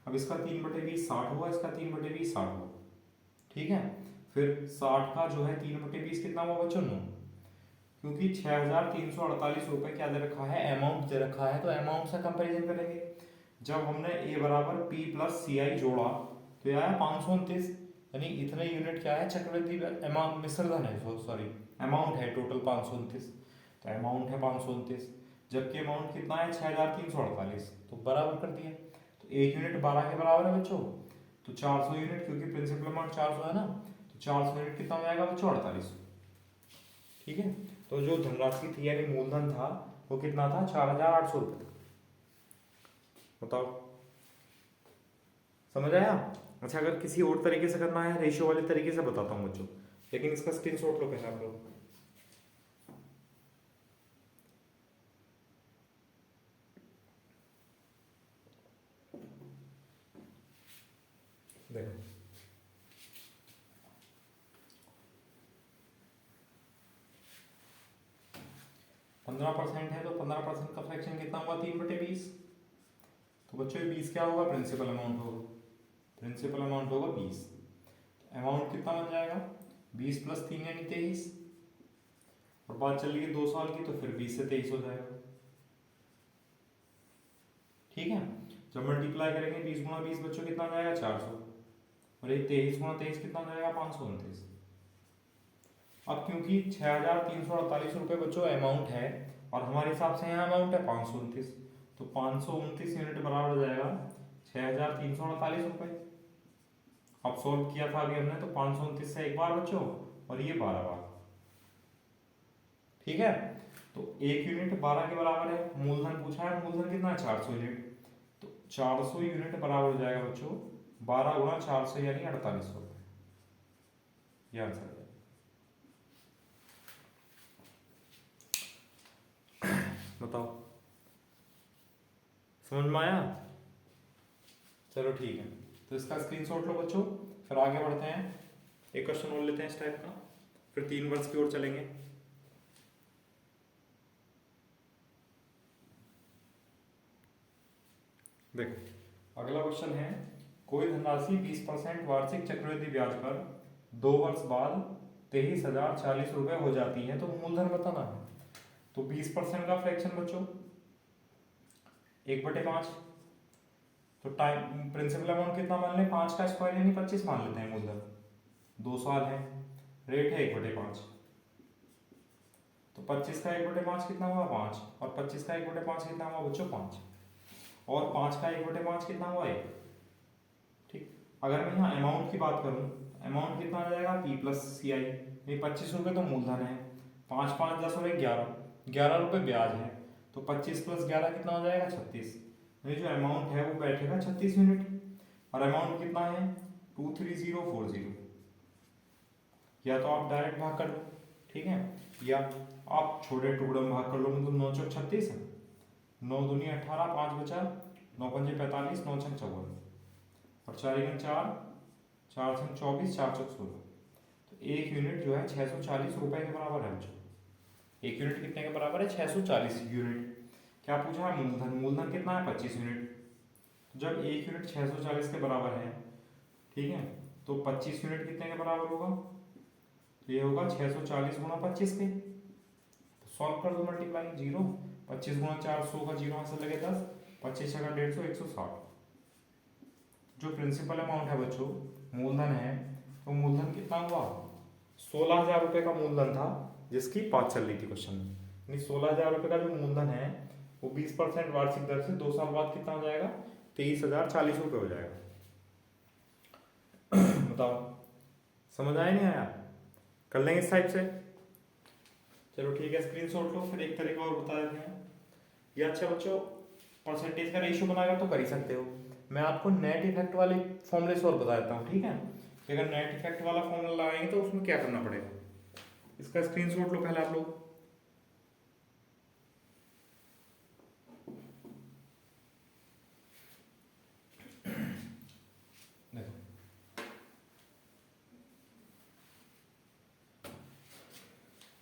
[SPEAKER 1] अब इसका 3/20 60 हुआ, इसका 3/20 60 हुआ। ठीक है, फिर 60 का जो है 3/20 कितना हुआ बच्चों 9, क्योंकि 6348 रुपये क्या दे रखा है अमाउंट दे रखा है, तो अमाउंट से कंपेरिजन करेंगे। जब हमने ए बराबर पी प्लस सी आई जोड़ा तो यह आया 529, यानी इतने यूनिट क्या है चक्रवृद्धि अमाउंट मिश्रधन है, सॉरी अमाउंट है टोटल 529, तो अमाउंट है 529, जबकि अमाउंट कितना है 6348, तो बराबर कर दिया। तो 1 यूनिट 12 के बराबर है बच्चों, तो 400 यूनिट, क्योंकि प्रिंसिपल अमाउंट 400 है ना, तो 400 यूनिट कितना हो जाएगा बच्चों 4800। ठीक है, तो जो धनराशि थी यानी मूलधन था वो कितना था 4800 रुपये। बताओ समझ आया। अच्छा अगर किसी और तरीके से करना है, रेशियो वाले तरीके से बताता हूँ बच्चों, लेकिन इसका स्क्रीनशॉट लो पहले आप लोग। देखो 15% है, तो 15% का फ्रैक्शन कितना हुआ 3/20, तो बच्चों 20 क्या होगा प्रिंसिपल अमाउंट होगा, प्रिंसिपल अमाउंट होगा 20, अमाउंट कितना बन जाएगा 20 + 3 यानी 23, और बात चल रही है 2 साल की, तो फिर 20 से 23 हो जाएगा। ठीक है, जब मल्टीप्लाई करेंगे 20 × 20 बच्चों कितना आ जाएगा 400, और ये 23 × 23 कितना आ जाएगा 529। अब क्योंकि 6348 रुपये बच्चों अमाउंट है और हमारे हिसाब से यहाँ अमाउंट है 529, तो 529 यूनिट बराबर हो जाएगा 6348 रुपये। अब सॉल्व किया था अभी हमने, तो 529 से एक बार बच्चों और ये 12 बार। ठीक है, तो 1 यूनिट 12 के बराबर है, मूलधन पूछा है, मूलधन कितना है 400 यूनिट, तो 400 यूनिट बराबर हो जाएगा बच्चों 12 × 400 यानी 4800 रुपये, ये आंसर है। बताओ समझ में आया। चलो ठीक है, तो इसका स्क्रीनशॉट लो बच्चों, फिर आगे बढ़ते हैं, एक क्वेश्चन और लेते हैं इस टाइप का, फिर 3 वर्ष की ओर चलेंगे। देखो अगला क्वेश्चन है, कोई धनराशि 20% वार्षिक चक्रवृद्धि ब्याज पर 2 वर्ष बाद 23,040 रुपये हो जाती है, तो मूलधन बताना है। तो 20% का फ्रैक्शन बच्चों 1/5। तो टाइम प्रिंसिपल अमाउंट कितना मान लें, 5 का स्क्वायर यानी 25 मान लेते हैं मूलधन। 2 साल है, रेट है 1/5। तो 25 का 1/5 कितना हुआ 5, और 25 का 1/5 कितना हुआ बच्चों 5, और 5 का 1/5 कितना हुआ 1। ठीक, अगर मैं यहाँ अमाउंट की बात करूँ, अमाउंट कितना आ जाएगा P प्लस सी आई। ये 25 रुपये तो मूलधन है, 5 5 10 और 11, 11 रुपये ब्याज है। तो 25 + 11 कितना हो जाएगा 36। ये जो अमाउंट है वो बैठेगा 36 यूनिट, और अमाउंट कितना है 23040। या तो आप डायरेक्ट भाग कर लो, ठीक है, या आप छोटे टुकड़े में भाग कर लो, मतलब 9 चौक 36 है, 9 दूनी 18, 5 बचा, 9 पंजे 45, 9 छक 54, और 4 एकम 4, 4 छक 24, 4 चौक 16। तो एक यूनिट जो है 640 रुपए के बराबर है बच्चों। एक यूनिट कितने के बराबर है 640 यूनिट। क्या पूछा है मूलधन, मूलधन कितना है 25 यूनिट। तो जब एक यूनिट 640 के बराबर है, ठीक है, तो 25 यूनिट कितने के बराबर होगा, तो ये होगा 640 गुणा 25 के। तो सॉल्व कर दो, मल्टीप्लाई 0, 25 गुणा 4 100 का 0 आंसर लगे 10, 25 का 150, 160। जो प्रिंसिपल अमाउंट है बच्चों, मूलधन है, तो मूलधन कितना हुआ 16,000 रुपये का मूलधन था, जिसकी बात चल रही थी क्वेश्चन में। यानी 16,000 रुपये का जो मूलधन है वो 20% वार्षिक दर से 2 साल बाद कितना हो जाएगा 23,040 रुपये हो जाएगा। बताओ समझ आया नहीं आया, कर लेंगे इस टाइप से। चलो ठीक है, स्क्रीनशॉट लो, फिर एक तरीका और बता देते हैं। ये अच्छा बच्चों परसेंटेज का रेशियो बनाकर तो कर ही सकते हो। मैं आपको नेट इफेक्ट वाले फॉर्मूले से और बता देता हूँ, ठीक है, कि अगर नेट इफेक्ट वाला फॉर्मूला लगाएंगे तो उसमें क्या करना पड़ेगा। इसका स्क्रीनशॉट लो पहले आप लोग। देखो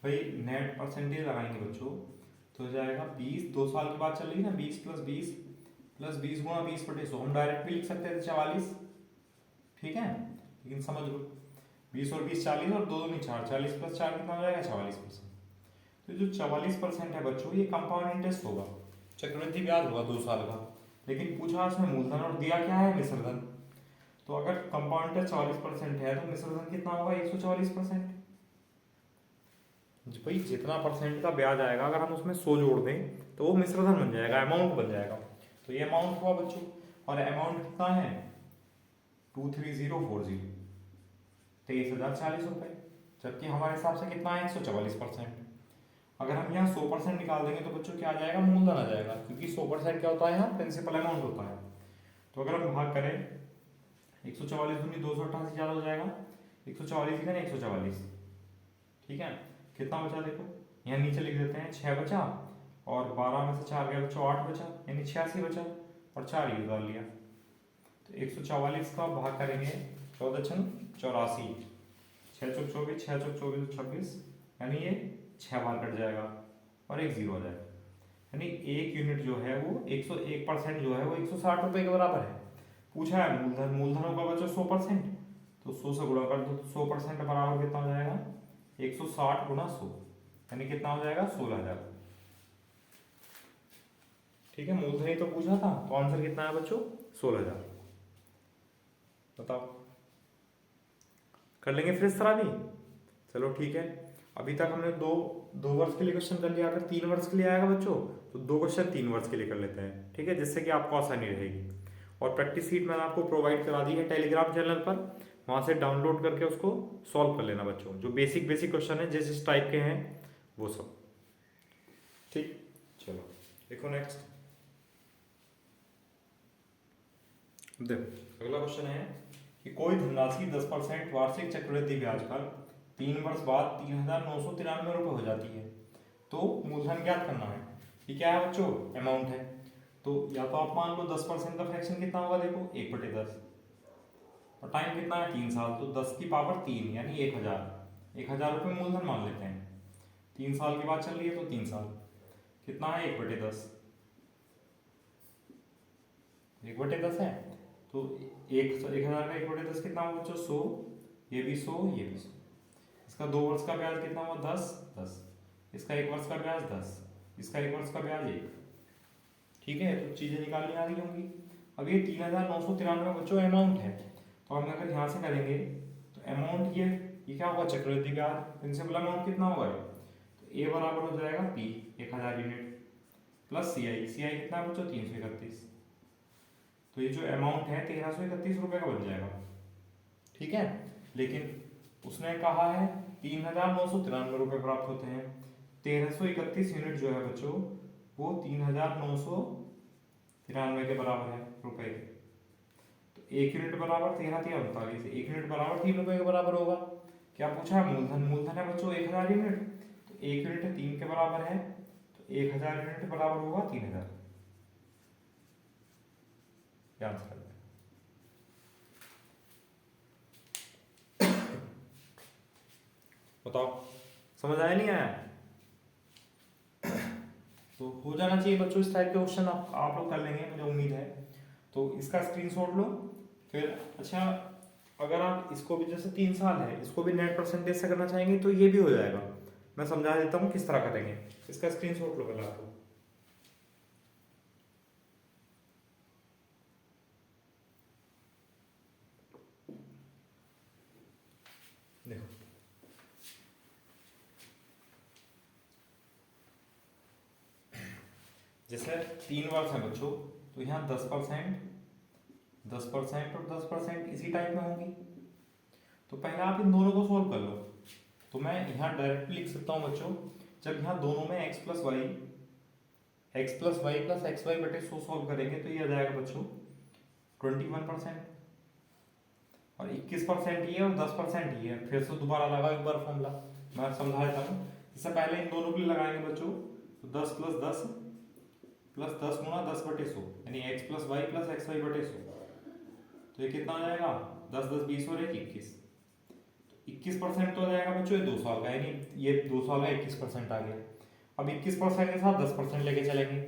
[SPEAKER 1] भाई, नेट परसेंटेज लगाएंगे बच्चों तो हो जाएगा 20, 2 साल की बात चल रही है ना, 20 + 20 + 20 गुणा 20/100। हम डायरेक्ट भी लिख सकते थे 44, ठीक है, लेकिन समझ लो 20 और 20 40, और 2 दूनी 4, 40 + 4 कितना हो जाएगा 44%। तो जो 44% है बच्चों, ये कंपाउंड इंटरेस्ट होगा, चक्रवृद्धि ब्याज होगा 2 साल का। लेकिन पूछा उसमें मूलधन और दिया क्या है मिश्रधन। तो अगर कंपाउंड इंटरेस्ट 40% है तो मिश्रधन कितना होगा 144%। भाई जितना परसेंट का ब्याज आएगा अगर हम उसमें 100 जोड़ दें तो वो मिश्रधन बन जाएगा, अमाउंट बन जाएगा। तो ये अमाउंट हुआ बच्चों, और अमाउंट कितना है 23040, 23,040 रुपये। जबकि हमारे हिसाब से कितना है 144%। अगर हम यहाँ 100% निकाल देंगे तो बच्चों क्या आ जाएगा मूलधन आ जाएगा, क्योंकि 100% क्या होता है यहाँ प्रिंसिपल अमाउंट होता है। तो अगर हम भाग करें 144 दूनी 288 ज़्यादा हो जाएगा, 144 का 144, ठीक है, कितना बचा देखो, यहाँ नीचे लिख देते हैं 6 बचा, और 12 में से 4 गया बच्चों 8 बचा, यानी 86 बचा, और 4 ये डाल लिया। तो 144 का भाग करेंगे 14 छंग 84, 6 चौक 24, 6 चौक 24 26, यानी ये 6 बार कट जाएगा और एक 0 आ जाएगा। यानी एक यूनिट जो है वो 101% जो है वो 160 रुपये के बराबर है। पूछा है मूलधन, मूलधन होगा बच्चों 100%, तो 100 से गुणा कर दो, तो 100% बराबर कितना हो जाएगा 160 गुणा 100, यानी कितना हो जाएगा 16,000। ठीक है, मूलधन ही तो पूछा था, तो आंसर कितना है बच्चों 16,000। बताओ कर लेंगे फिर इस तरह भी। चलो ठीक है, अभी तक हमने दो वर्ष के लिए क्वेश्चन कर लिया। अगर 3 वर्ष के लिए आएगा बच्चों तो 2 क्वेश्चन 3 वर्ष के लिए कर लेते हैं, ठीक है, जिससे कि आपको आसानी रहेगी। और प्रैक्टिस शीट मैंने आपको प्रोवाइड करा दी है टेलीग्राम चैनल पर, वहाँ से डाउनलोड करके उसको सॉल्व कर लेना बच्चों। जो बेसिक क्वेश्चन है जिस टाइप के हैं वो सब, ठीक। चलो देखो नेक्स्ट, देखो अगला क्वेश्चन है कि कोई धनराशि 10% वार्षिक चक्रवृद्धि ब्याज पर 3 वर्ष बाद 3,993 रुपये हो जाती है, तो मूलधन ज्ञात करना है। ये क्या है बच्चों अमाउंट है। तो या तो आप मान लो 10% का फ्रैक्शन कितना होगा, देखो 1/10, और टाइम कितना है 3 साल, तो 10 की पावर 3 यानी 1,000 रुपये मूलधन मान लेते हैं। 3 साल की बात चल रही है, तो 3 साल कितना है 1/10, 1/10 है, तो 1,000 का 1/10 कितना हुआ बच्चों 100, ये भी 100, ये भी 100। इसका 2 वर्ष का ब्याज कितना हुआ 10, 10। इसका 1 वर्ष का ब्याज 10, इसका 1 वर्ष का ब्याज 1, ठीक है, तो चीज़ें निकालनी आ रही होंगी। अब ये 3,993 बच्चों अमाउंट है, तो हम अगर यहाँ से करेंगे तो अमाउंट ये क्या होगा, चक्रवृद्धि ब्याज, प्रिंसिपल अमाउंट कितना होगा ये, तो ए बराबर हो जाएगा पी 1000 यूनिट प्लस सी आई, कितना है बच्चों 331, तो ये जो अमाउंट है 1331 रुपये का बन जाएगा। ठीक है, लेकिन उसने कहा है 3,993 रुपये प्राप्त होते हैं, 1331 यूनिट जो है बच्चों वो 3,993 के बराबर है रुपए के, तो 1 यूनिट बराबर 13 39, 1 यूनिट बराबर 3 रुपये के बराबर होगा। क्या पूछा है, मूलधन, मूलधन है बच्चों 1000 यूनिट, तो 1 यूनिट 3 के बराबर है, तो 1000 यूनिट बराबर होगा 3000, आंसर है। बताओ समझ आया नहीं आया, तो हो जाना चाहिए बच्चों इस टाइप के क्वेश्चन आप लोग कर लेंगे मुझे उम्मीद है। तो इसका स्क्रीनशॉट लो फिर। अच्छा, अगर आप इसको भी जैसे 3 साल है इसको भी नेट परसेंटेज से करना चाहेंगे तो ये भी हो जाएगा, मैं समझा देता हूँ किस तरह करेंगे। इसका स्क्रीनशॉट लो पहले आप लोग। देखो जैसे 3 वर्ष है बच्चों, तो यहाँ 10%, 10% और 10% इसी टाइप में होंगी, तो पहले आप इन दोनों को सोल्व कर लो। तो मैं यहाँ डायरेक्ट लिख सकता हूँ बच्चों, जब यहाँ दोनों में x plus y plus x y बटे 100 सोल्व करेंगे तो ये आ जाएगा बच्चों 21%, और 21% ये और 10% ये है। फिर से दोबारा लगा एक बार फॉर्मूला, मैं समझा देता हूँ। इससे पहले इन दोनों के लिए लगाएंगे बच्चों, तो 10 प्लस 10 प्लस 10 गुणा 10 बटे 100 यानी x plus y plus x y बटे 100, तो ये कितना आ जाएगा 10 10 20 और 21, 21% तो आ जाएगा बच्चों ये 2 साल का, यानी ये 2 साल का 21% आ गया। अब 21% के साथ 10% लेके चलेंगे,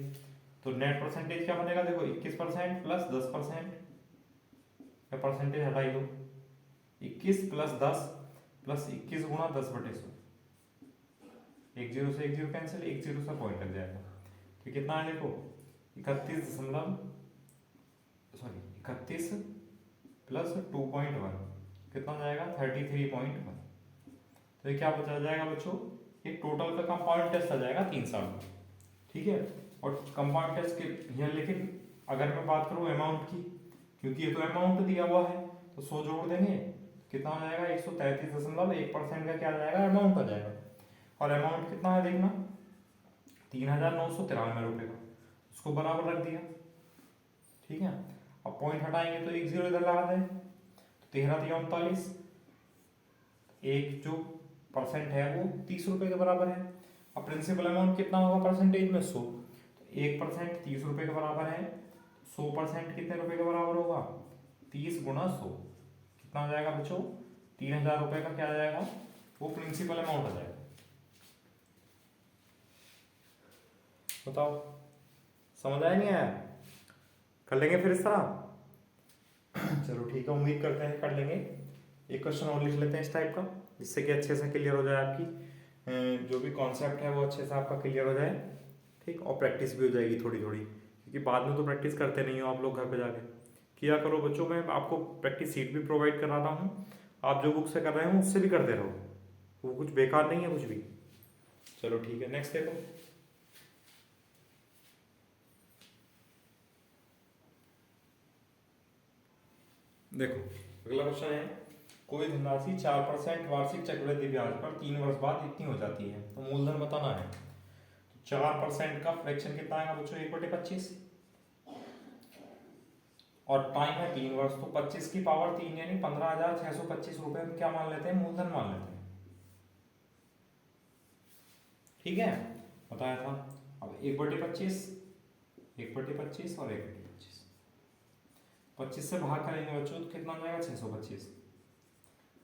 [SPEAKER 1] तो नेट परसेंटेज क्या बनेगा, देखो 21% प्लस 10%, या परसेंटेज हटा ही दो, 21 प्लस 10 प्लस 21 गुणा 10 बटे 100, एक जीरो से एक जीरो कैंसिल, एक जीरो से पॉइंट लग जाएगा, तो कितना है देखो 31 प्लस 2.1 कितना जाएगा 33.1, तो ये क्या बचा जाएगा बच्चों, ये टोटल का कंपाउंड टेस्ट आ जाएगा 3 साल में। ठीक है, और कंपाउंड टेस्ट के यहाँ, लेकिन अगर मैं बात करूँ अमाउंट की, क्योंकि ये तो अमाउंट दिया हुआ है, तो 100 जोड़ देंगे कितना हो जाएगा 133.1% का क्या आ जाएगा अमाउंट आ जाएगा, और अमाउंट कितना है देखना 3,993 रुपये का, उसको बराबर रख दिया। ठीक है, अब पॉइंट हटाएंगे तो एक जीरो इधर लगा दें, तो 13 एक जो परसेंट है वो 30 रुपये के बराबर है। अब प्रिंसिपल अमाउंट कितना होगा परसेंटेज में 100, तो 1% 30 रुपये के बराबर है, 100% कितने रुपए के बराबर होगा 30 गुणा 100, कितना हो जाएगा बच्चों 3,000 रुपये का क्या आ जाएगा, वो प्रिंसिपल अमाउंट आ जाएगा। बताओ समझ आया नहीं आया, कर लेंगे फिर इस तरह। चलो ठीक है, उम्मीद करते हैं कर लेंगे। एक क्वेश्चन और लिख लेते हैं इस टाइप का, जिससे कि अच्छे से क्लियर हो जाए, आपकी जो भी कॉन्सेप्ट है वो अच्छे से आपका क्लियर हो जाए। ठीक, और प्रैक्टिस भी हो जाएगी थोड़ी थोड़ी, क्योंकि बाद में तो प्रैक्टिस करते नहीं हो आप लोग, घर पे जाके किया करो बच्चों। मैं आपको प्रैक्टिस सीट भी प्रोवाइड करा रहा हूँ, आप जो बुक से कर रहे हो उससे भी करते रहो, वो कुछ बेकार नहीं है कुछ भी। चलो ठीक है, नेक्स्ट देखो। देखो अगला क्वेश्चन है, कोई धनराशि 4% वार्षिक चक्रवृद्धि ब्याज पर 3 वर्ष बाद इतनी हो जाती है, तो मूलधन बताना है। तो 4% का फ्रैक्शन कितना आएगा बच्चों 1/25, और टाइम है 3 वर्ष, तो 25 की पावर 3 यानी 15,625 रुपये हम क्या मान लेते हैं, मूलधन मान लेते हैं। ठीक है, बताया था। अब 1/25, 1/25 और 1/25, 25 से भाग करेंगे बच्चों तो कितना हो जाएगा 625,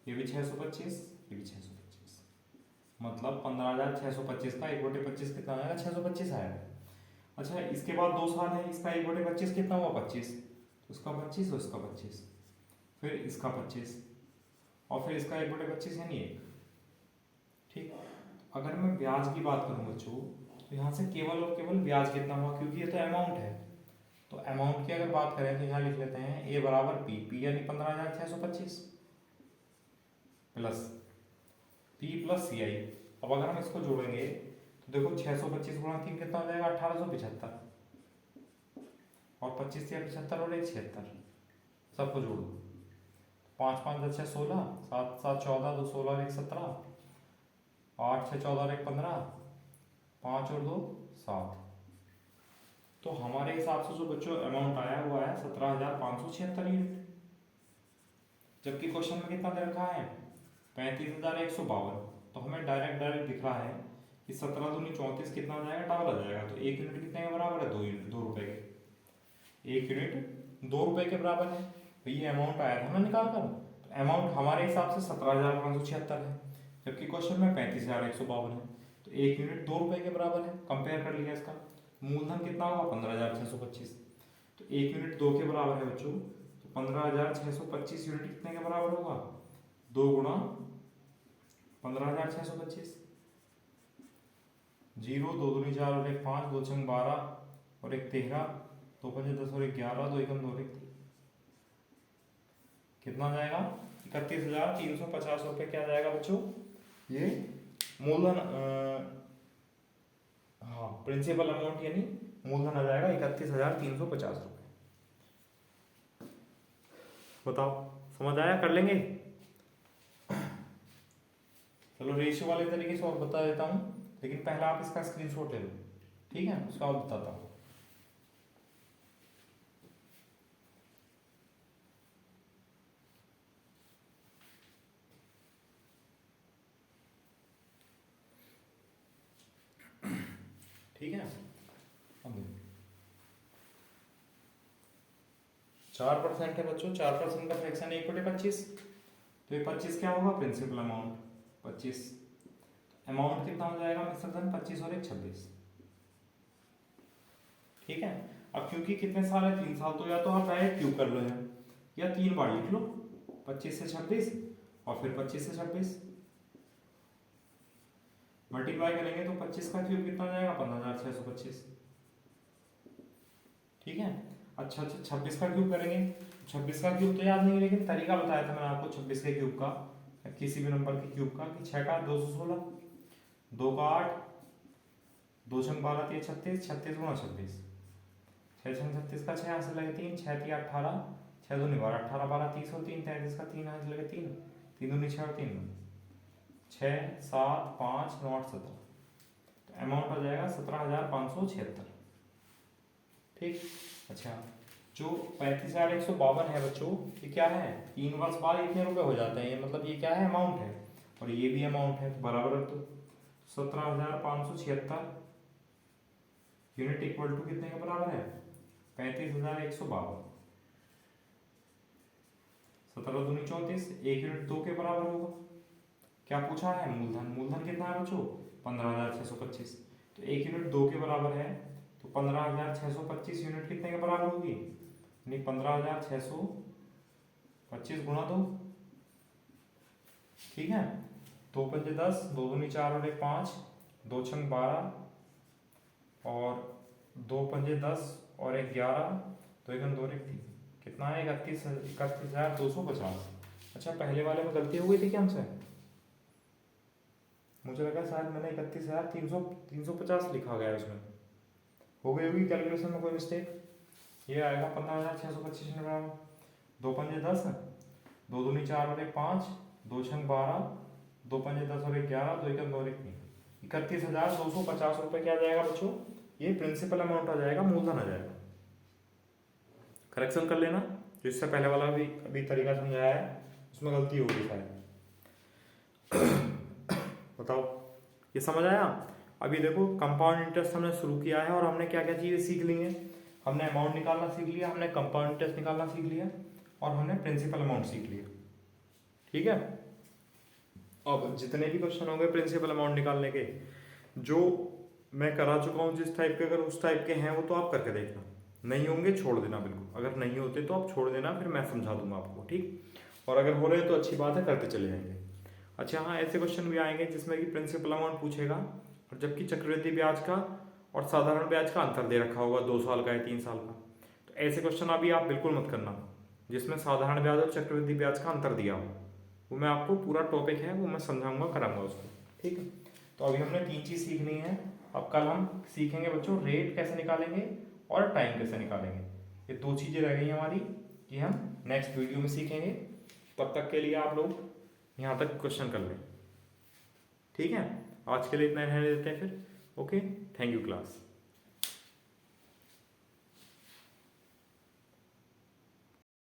[SPEAKER 1] ये भी 625, ये भी 625, मतलब 15,625 का 1/25 कितना आएगा 625 आएगा। अच्छा, इसके बाद 2 साल है, इसका 1/25 कितना हुआ 25, तो इसका 25 और इसका 25, फिर इसका 25 और फिर इसका 1/25 यानी 1। ठीक, अगर मैं ब्याज की बात करूं बच्चों, तो यहाँ से केवल और केवल ब्याज कितना हुआ, क्योंकि ये तो अमाउंट है, तो अमाउंट की अगर बात करें तो यहाँ लिख लेते हैं ए बराबर पी यानी 15,625 प्लस पी प्लस सी आई। अब अगर हम इसको जोड़ेंगे तो देखो 625 गुणा 3 कितना हो जाएगा 1875, और 25 या 75 और 1 76, सबको जोड़ दो। 5 5 10 6 16, 7 7 14, 2 16 1 17, 8 6 14 1 15, 5 और 2 7। तो हमारे हिसाब से जो बच्चों अमाउंट आया वो आया 17,576 यूनिट। जबकि क्वेश्चन में कितना दे रखा है 35,152। तो हमें डायरेक्ट दिख रहा है कि 17 दूनी 34 कितना हो जाएगा, डबल आ जाएगा। तो एक यूनिट कितने के बराबर है, 2 यूनिट 2 रुपए के। एक यूनिट 2 रुपए के बराबर है। तो ये अमाउंट आया था ना निकाल कर। तो अमाउंट हमारे हिसाब से 17,576 है, जबकि क्वेश्चन में 35,152 है। तो एक यूनिट 2 रुपए के बराबर है। कंपेयर कर लिया इसका। मूलधन कितना होगा 15,625। तो एक यूनिट 2 के बराबर है बच्चों। तो 15,625 यूनिट कितने के बराबर होगा, 2 गुणा 15,625। 0 2 दूनी 4 और 1 5, 2 छंग 12 और 1 13, 2 5 10 और 1 11, 2 एकम 2 और 1 3। कितना जाएगा 31,350 रुपये। क्या जाएगा बच्चों, ये मूलधन हाँ प्रिंसिपल अमाउंट यानी मूलधन आ जाएगा 31,350 रुपये। बताओ समझ आया, कर लेंगे। चलो रेशियो वाले तरीके से और बता देता हूँ, लेकिन पहला आप इसका स्क्रीनशॉट ले लो, ठीक है, उसका और बताता हूँ। ठीक है, अब 4% है बच्चों। 4% का फ्रैक्शन 1/25। तो ये 25 क्या होगा, प्रिंसिपल अमाउंट 25। अमाउंट कितना हो जाएगा मिश्र धन 25 और 1 26। ठीक है। अब क्योंकि कितने साल है 3 साल, तो या तो आप डायरेक्ट क्यूब कर लो है, या 3 बार लिख लो 25 से 26 और फिर 25 से 26 मल्टीप्लाई करेंगे तो 25 का क्यूब कितना हो जाएगा 15,625। ठीक है। अच्छा 26 का क्यूब करेंगे। 26 का क्यूब तो याद नहीं, लेकिन तरीका बताया था मैंने आपको 26 के क्यूब का, किसी भी नंबर के क्यूब का, कि 6 का 216, 2 का 8, 2 छंग 12 3 36, 36 गुणा 26, 6 छंग 36 का 6 यहाँ से लगे 3, 6 3 18, 6 दूनी 12, 18 12 30 और 3 33 का 3 यहाँ से लगे 3, 3 दूनी 6 और 3 6 7 5 9 8 17। तो अमाउंट आ जाएगा 17,576। ठीक। अच्छा जो 35,152 है बच्चों, ये क्या है, 3 वर्ष बाद इतने रुपए हो जाते हैं, ये मतलब ये क्या है, अमाउंट है, और ये भी अमाउंट है, तो बराबर रख दो। 17,576 यूनिट इक्वल टू कितने के बराबर है 35,152। 17 दूनी 34, एक यूनिट 2 के बराबर होगा। क्या पूछा है, मूलधन। मूलधन कितना है बच्चों 15,625। तो एक यूनिट 2 के बराबर है, तो 15,625 यूनिट कितने के बराबर होगी, यानी 15,625 गुणा 2। ठीक है। 2 पंजे 10, 2 दूनी 4 और 1 5, 2 छंग 12 और 2 पंजे 10 और 1 11, 2 एकम 2 और 1 3। कितना है 31,250। अच्छा पहले वाले में गलती हो गई थी क्या हमसे, मुझे लगा शायद मैंने 31,350 लिखा गया है उसमें, हो गई होगी कैलकुलेशन में कोई मिस्टेक। ये आएगा 15,625 बराबर 2 पंजे 10, 2 दूनी 4 और 1 5, 2 छंग 12, 2 पंजे 10 और 1 11, 2 एकम 2 और 1 3। 31,250 रुपये क्या जाएगा बच्चों, ये प्रिंसिपल अमाउंट आ जाएगा, मूलधन आ जाएगा। करेक्शन कर लेना, जो इससे पहले वाला भी अभी तरीका समझाया है उसमें गलती होगी शायद। बताओ ये समझ आया। अभी देखो कंपाउंड इंटरेस्ट हमने शुरू किया है, और हमने क्या क्या चीज़ें सीख ली हैं। हमने अमाउंट निकालना सीख लिया, हमने कंपाउंड इंटरेस्ट निकालना सीख लिया, और हमने प्रिंसिपल अमाउंट सीख लिया। ठीक है। अब जितने भी क्वेश्चन होंगे प्रिंसिपल अमाउंट निकालने के, जो मैं करा चुका हूँ जिस टाइप के, अगर उस टाइप के हैं वो तो आप करके देखना, नहीं होंगे छोड़ देना बिल्कुल। अगर नहीं होते तो आप छोड़ देना, फिर मैं समझा दूंगा आपको। ठीक। और अगर हो रहे तो अच्छी बात है, करते चले जाएंगे। अच्छा हाँ, ऐसे क्वेश्चन भी आएंगे जिसमें कि प्रिंसिपल अमाउंट पूछेगा, और जबकि चक्रवृद्धि ब्याज का और साधारण ब्याज का अंतर दे रखा होगा, 2 साल का है 3 साल का, ऐसे क्वेश्चन अभी आप बिल्कुल मत करना जिसमें साधारण ब्याज और चक्रवृद्धि ब्याज का अंतर दिया हो। वो मैं आपको पूरा टॉपिक है वो मैं समझाऊंगा, कराऊंगा उसको, ठीक है। तो अभी हमने 3 चीज़ सीखनी है। अब कल हम सीखेंगे बच्चों रेट कैसे निकालेंगे और टाइम कैसे निकालेंगे। ये 2 चीज़ें रह गई हमारी, ये हम नेक्स्ट वीडियो में सीखेंगे। तब तक के लिए आप लोग यहाँ तक क्वेश्चन कर लें, ठीक है। आज के लिए इतना रहने देते हैं फिर। Okay, thank you class.